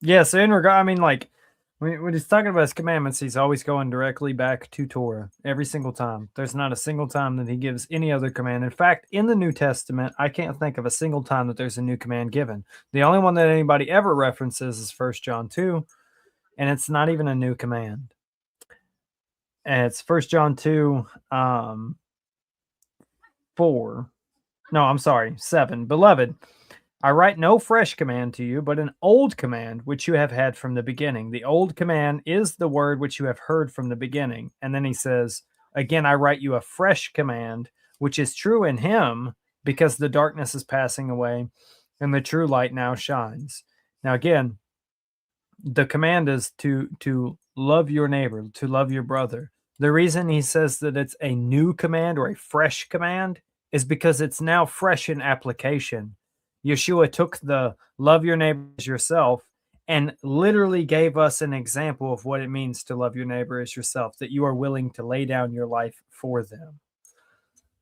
Yeah, so in regard, I mean, like, when he's talking about his commandments, he's always going directly back to Torah every single time. There's not a single time that he gives any other command. In fact, in the New Testament, I can't think of a single time that there's a new command given. The only one that anybody ever references is 1 John 2, and it's not even a new command. And it's 1 John 2, 4. No, I'm sorry, 7. Beloved, I write no fresh command to you, but an old command which you have had from the beginning. The old command is the word which you have heard from the beginning. And then he says, again, I write you a fresh command, which is true in him, because the darkness is passing away and the true light now shines. Now, again, the command is to love your neighbor, to love your brother. The reason he says that it's a new command or a fresh command is because it's now fresh in application. Yeshua took the love your neighbor as yourself and literally gave us an example of what it means to love your neighbor as yourself, that you are willing to lay down your life for them.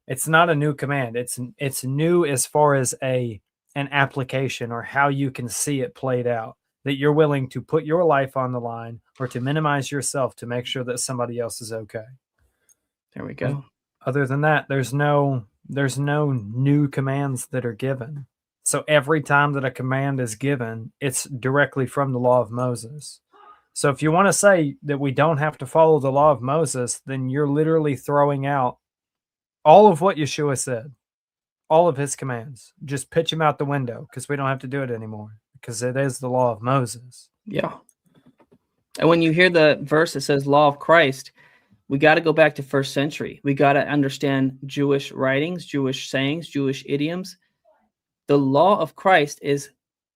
It's not a new command. It's new as far as an application or how you can see it played out, that you're willing to put your life on the line or to minimize yourself to make sure that somebody else is okay. There we go. Other than that, there's no new commands that are given. So every time that a command is given, it's directly from the law of Moses. So if you want to say that we don't have to follow the law of Moses, then you're literally throwing out all of what Yeshua said, all of his commands. Just pitch them out the window because we don't have to do it anymore because it is the law of Moses. Yeah. And when you hear the verse that says law of Christ, we got to go back to first century. We got to understand Jewish writings, Jewish sayings, Jewish idioms. The law of Christ is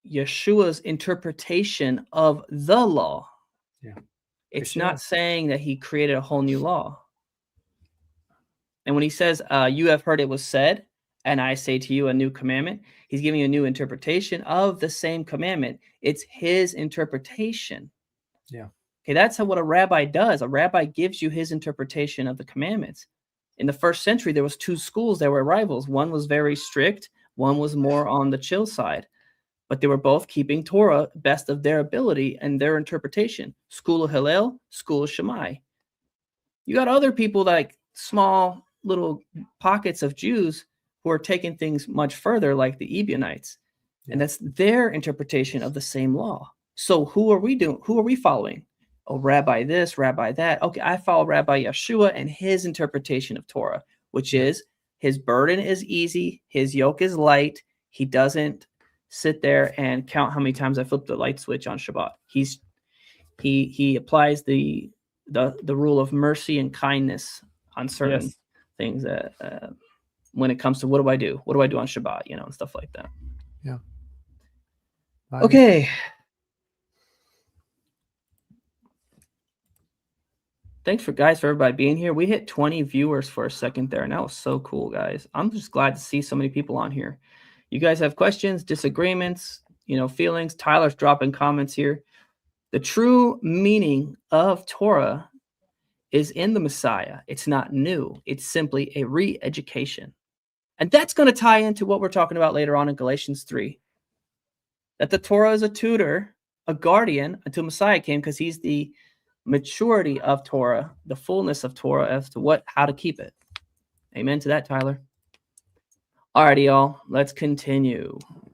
Yeshua's interpretation of the law. Yeah. It's Yeshua. not saying that he created a whole new law. And when he says, you have heard it was said, and I say to you a new commandment, he's giving you a new interpretation of the same commandment. It's his interpretation. Yeah. Okay, that's what a rabbi does. A rabbi gives you his interpretation of the commandments. In the first century, there was two schools that were rivals. One was very strict. One was more on the chill side. But they were both keeping Torah best of their ability and their interpretation. School of Hillel, school of Shammai. You got other people like small little pockets of Jews who are taking things much further, like the Ebionites. Yeah. And that's their interpretation of the same law. So who are we doing? Who are we following? Oh, rabbi this, rabbi that. Okay, I follow Rabbi Yeshua and his interpretation of Torah, which is his burden is easy, his yoke is light. He doesn't sit there and count how many times I flip the light switch on Shabbat. He applies the rule of mercy and kindness on certain things that when it comes to what do I do on Shabbat, and stuff like that. Yeah. Okay. Thanks for everybody being here. We hit 20 viewers for a second there, and that was so cool, guys. I'm just glad to see so many people on here. You guys have questions, disagreements, feelings. Tyler's dropping comments here. The true meaning of Torah is in the Messiah. It's not new. It's simply a re-education. And that's going to tie into what we're talking about later on in Galatians 3. That the Torah is a tutor, a guardian until Messiah came, because he's the maturity of Torah, the fullness of Torah as to how to keep it. Amen to that, Tyler. Alrighty, y'all. Let's continue.